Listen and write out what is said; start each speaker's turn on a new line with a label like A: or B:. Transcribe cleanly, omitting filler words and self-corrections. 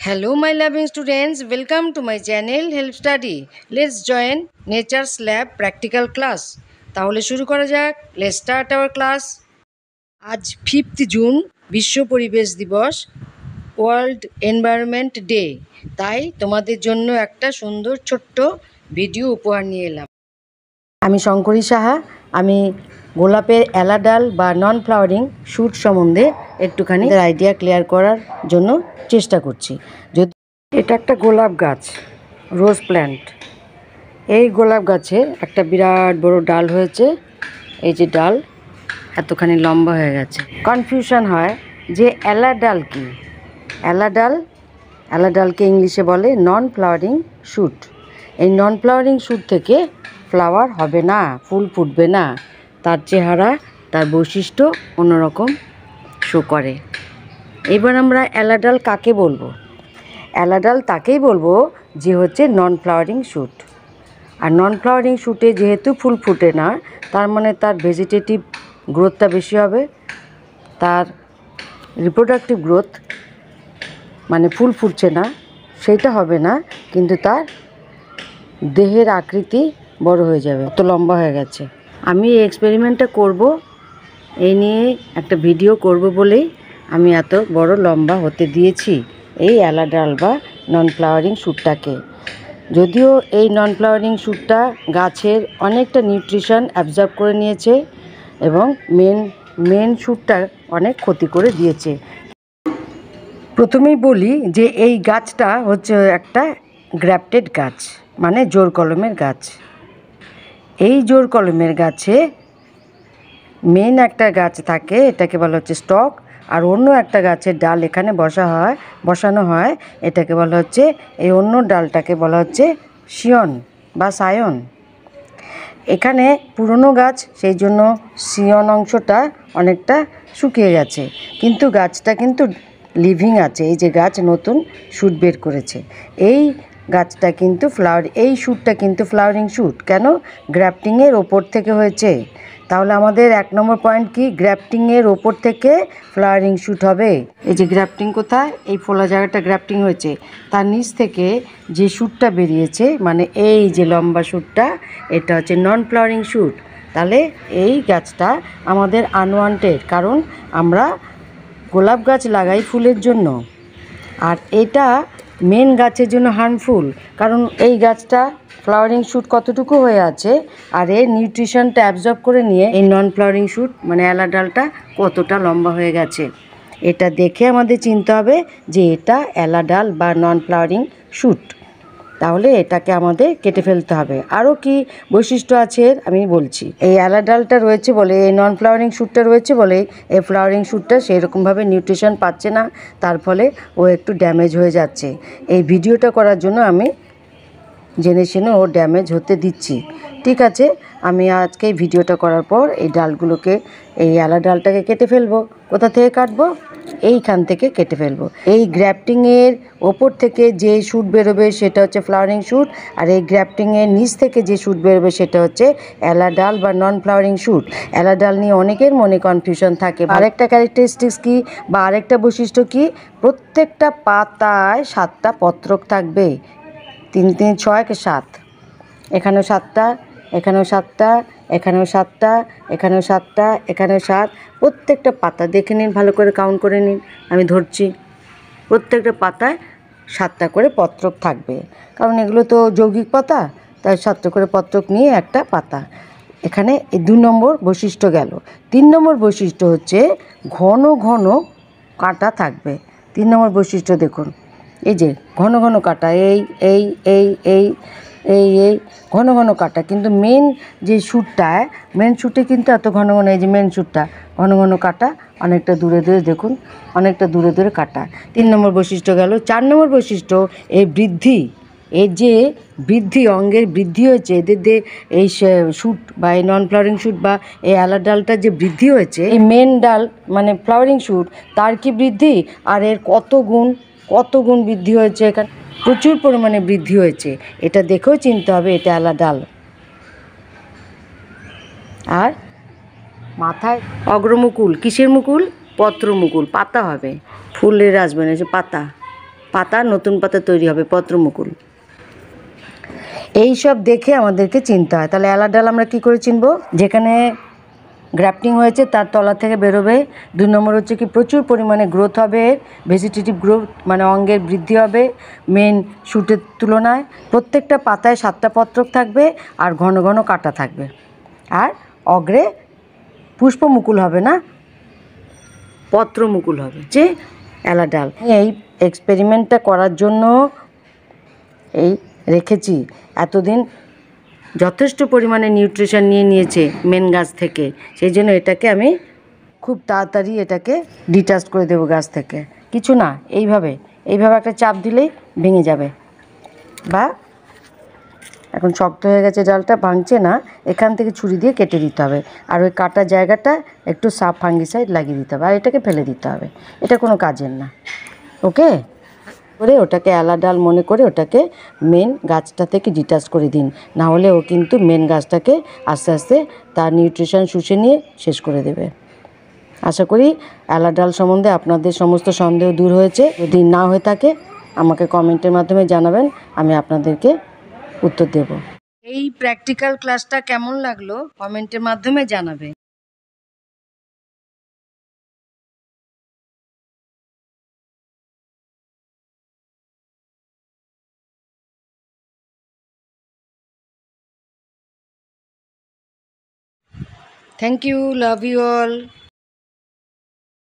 A: Hello my loving students, welcome to my channel Help Study. Let's join Nature's Lab practical class. তাহলে শুরু করা যাক. Let's start our class. আজ 5th June বিশ্ব পরিবেশ দিবস, ওয়ার্ল্ড এনভায়রনমেন্ট ডে। তাই তোমাদের জন্য একটা সুন্দর ছোট্ট ভিডিও উপহার নিয়ে এলাম। আমি শঙ্করী সাহা। আমি গোলাপের এলাডাল বা নন ফ্লাওয়ারিং শ্যুট সম্বন্ধে একটুখানি আইডিয়া ক্লিয়ার করার জন্য চেষ্টা করছি। যদি এটা একটা গোলাপ গাছ, রোজ প্ল্যান্ট। এই গোলাপ গাছে একটা বিরাট বড় ডাল হয়েছে। এই যে ডাল এতখানি লম্বা হয়ে গেছে। কনফিউশন হয় যে এলাডাল কি। এলাডালকে ইংলিশে বলে নন ফ্লাওয়ারিং শ্যুট। এই নন ফ্লাওয়ারিং শ্যুট থেকে ফ্লাওয়ার হবে না, ফুল ফুটবে না, তার চেহারা, তার বৈশিষ্ট্য অন্যরকম শো করে। এবার আমরা এলাডাল কাকে বলবো? এলাডাল তাকেই বলবো যে হচ্ছে নন ফ্লাওয়ারিং শ্যুট। আর নন ফ্লাওয়ারিং শ্যুটে যেহেতু ফুল ফুটে না, তার মানে তার ভেজিটেটিভ গ্রোথটা বেশি হবে, তার রিপ্রোডাক্টিভ গ্রোথ মানে ফুল ফুটছে না সেইটা হবে না, কিন্তু তার দেহের আকৃতি বড় হয়ে যাবে, তো লম্বা হয়ে গেছে। আমি এই এক্সপেরিমেন্টটা করব, এই নিয়ে একটা ভিডিও করব বলেই আমি এত বড় লম্বা হতে দিয়েছি এই এলাডাল বা নন ফ্লাওয়ারিং শ্যুটটাকে। যদিও এই নন ফ্লাওয়ারিং শ্যুটটা গাছের অনেকটা নিউট্রিশন অ্যাবজর্ব করে নিয়েছে এবং মেন শ্যুটটা অনেক ক্ষতি করে দিয়েছে। প্রথমেই বলি যে এই গাছটা হচ্ছে একটা গ্রাফটেড গাছ, মানে জোর কলমের গাছ। এই জোর কলমের গাছে মেন একটা গাছ থাকে, এটাকে বলা হচ্ছে স্টক, আর অন্য একটা গাছের ডাল এখানে বসানো হয়, এটাকে বলা হচ্ছে, এই অন্য ডালটাকে বলা হচ্ছে শিয়ন বা সায়ন। এখানে পুরনো গাছ, সেই জন্য শিয়ন অংশটা অনেকটা শুকিয়ে গেছে, কিন্তু গাছটা কিন্তু লিভিং আছে। এই যে গাছ নতুন শ্যুট বের করেছে, এই গাছটা কিন্তু এই শ্যুটটা কিন্তু ফ্লাওয়ারিং শ্যুট। কেন? গ্রাফটিংয়ের ওপর থেকে হয়েছে। তাহলে আমাদের 1 নম্বর পয়েন্ট কি? গ্রাফটিংয়ের ওপর থেকে ফ্লাওয়ারিং শ্যুট হবে। এই যে গ্রাফটিং কোথায়? এই ফোলা জায়গাটা গ্রাফটিং হয়েছে, তার নিচ থেকে যে শ্যুটটা বেরিয়েছে, মানে এই যে লম্বা শ্যুটটা, এটা হচ্ছে নন ফ্লাওয়ারিং শ্যুট। তাহলে এই গাছটা আমাদের আনওয়ান্টেড, কারণ আমরা গোলাপ গাছ লাগাই ফুলের জন্য, আর এটা মেন গাছের জন্য হার্মফুল, কারণ এই গাছটা ফ্লাওয়ারিং শ্যুট কতটুকু হয়ে আছে আর এর নিউট্রিশনটা অ্যাবজর্ব করে নিয়ে এই নন ফ্লাওয়ারিং শ্যুট মানে এলাডালটা কতটা লম্বা হয়ে গেছে। এটা দেখে আমাদের চিনতে হবে যে এটা এলাডাল বা নন ফ্লাওয়ারিং শ্যুট। তাহলে এটাকে আমাদের কেটে ফেলতে হবে। আরও কি বৈশিষ্ট্য আছে আমি বলছি। এই এলাডালটা রয়েছে বলে, এই নন ফ্লাওয়ারিং শ্যুটটা রয়েছে বলে এই ফ্লাওয়ারিং শ্যুটটা সেরকমভাবে নিউট্রিশন পাচ্ছে না, তার ফলে ও একটু ড্যামেজ হয়ে যাচ্ছে। এই ভিডিওটা করার জন্য আমি জেনে শুনে ও ড্যামেজ হতে দিচ্ছি। ঠিক আছে, আমি আজকে এই ভিডিওটা করার পর এই ডালগুলোকে, এই এলাডালটাকে কেটে ফেলবো। কোথা থেকে কাটবো? এইখান থেকে কেটে ফেলবো। এই গ্রাফটিংয়ের ওপর থেকে যে শ্যুট বেরোবে সেটা হচ্ছে ফ্লাওয়ারিং শ্যুট, আর এই গ্রাফটিংয়ের নিচ থেকে যে শ্যুট বেরোবে সেটা হচ্ছে এলাডাল বা নন ফ্লাওয়ারিং শ্যুট। এলাডাল নিয়ে অনেকের মনে কনফিউশন থাকে। আরেকটা ক্যারেক্টারিস্টিক্স কি বা আরেকটা বৈশিষ্ট্য কি? প্রত্যেকটা পাতায় 7টা পত্রক থাকবে। 3 3 6 7, এখানেও 7টা, এখানেও 7টা, এখানেও 7টা, এখানেও 7টা, এখানেও 7। প্রত্যেকটা পাতা দেখে নিন, ভালো করে কাউন্ট করে নিন, আমি ধরছি। প্রত্যেকটা পাতায় 7টা করে পত্রক থাকবে, কারণ এগুলো তো যৌগিক পাতা, তাই 7টা করে পত্রক নিয়ে একটা পাতা। এখানে এই 2 নম্বর বৈশিষ্ট্য গেল। 3 নম্বর বৈশিষ্ট্য হচ্ছে ঘন ঘন কাঁটা থাকবে। 3 নম্বর বৈশিষ্ট্য দেখুন, এই যে ঘন ঘন কাঁটা, এই এই এই এই এই এই ঘন ঘন কাঁটা, কিন্তু মেন যে শ্যুটটায়, মেন শ্যুটে কিন্তু এত ঘন ঘন, এই যে মেন শ্যুটটা ঘন ঘন কাঁটা, অনেকটা দূরে দূরে দেখুন, অনেকটা দূরে দূরে কাঁটা। 3 নম্বর বৈশিষ্ট্য গেল। 4 নম্বর বৈশিষ্ট্য এই বৃদ্ধি, এর যে বৃদ্ধি, অঙ্গের বৃদ্ধি হয়েছে, এদের যে এই শ্যুট বা এই নন ফ্লাওয়ারিং শ্যুট বা এই এলাডালটার যে বৃদ্ধি হয়েছে, এই মেন ডাল মানে ফ্লাওয়ারিং শ্যুট, তার কি বৃদ্ধি, আর এর কত গুণ বৃদ্ধি হয়েছে, এখানে প্রচুর পরিমাণে বৃদ্ধি হয়েছে। এটা দেখেও চিনতে হবে এটা এলাডাল। আর মাথায় অগ্রমুকুল, কিসের মুকুল? পত্রমুকুল, পাতা হবে, ফুলের আসবে না, পাতা। পাতা, নতুন পাতা তৈরি হবে, পত্রমুকুল। এই সব দেখে আমাদেরকে চিনতে হয়। তাহলে এলার ডাল আমরা কী করে চিনব? যেখানে গ্রাফটিং হয়েছে তার তলা থেকে বেরোবে। 2 নম্বর হচ্ছে কি প্রচুর পরিমাণে গ্রোথ হবে, ভেজিটেটিভ গ্রোথ মানে অঙ্গের বৃদ্ধি হবে মেন শুটের তুলনায়। প্রত্যেকটা পাতায় 7টা পত্রক থাকবে আর ঘন ঘন কাটা থাকবে। আর অগ্রে পুষ্পমুকুল হবে না, পত্রমুকুল হবে, যে এলা ডাল। এই এক্সপেরিমেন্টটা করার জন্য এই রেখেছি। এতদিন যথেষ্ট পরিমাণে নিউট্রিশন নিয়েছে মেন গাছ থেকে, সেই জন্য এটাকে আমি খুব তাড়াতাড়ি এটাকে ডিটাচ করে দেবো গাছ থেকে। কিছু না, এইভাবে একটা চাপ দিলেই ভেঙে যাবে। বা এখন শক্ত হয়ে গেছে ডালটা, ভাঙছে না, এখান থেকে ছুরি দিয়ে কেটে দিতে হবে। আর ওই কাটা জায়গাটা একটু সাফ ফাঙ্গিসাইড লাগিয়ে দিতে হবে, আর এটাকে ফেলে দিতে হবে। এটা কোনো কাজের না। ওকে করে ওটাকে এলা ডাল মনে করে ওটাকে মেন গাছটা থেকে ডিটাচ করে দিন, না হলে ও কিন্তু মেন গাছটাকে আস্তে আস্তে তার নিউট্রিশন শুষে নিয়ে শেষ করে দেবে। আশা করি এলা ডাল সম্বন্ধে আপনাদের সমস্ত সন্দেহ দূর হয়েছে। যদি না হয়ে থাকে আমাকে কমেন্টের মাধ্যমে জানাবেন, আমি আপনাদেরকে উত্তর দেব। এই প্র্যাকটিক্যাল ক্লাসটা কেমন লাগলো কমেন্টের মাধ্যমে জানাবে। Thank you, love you all.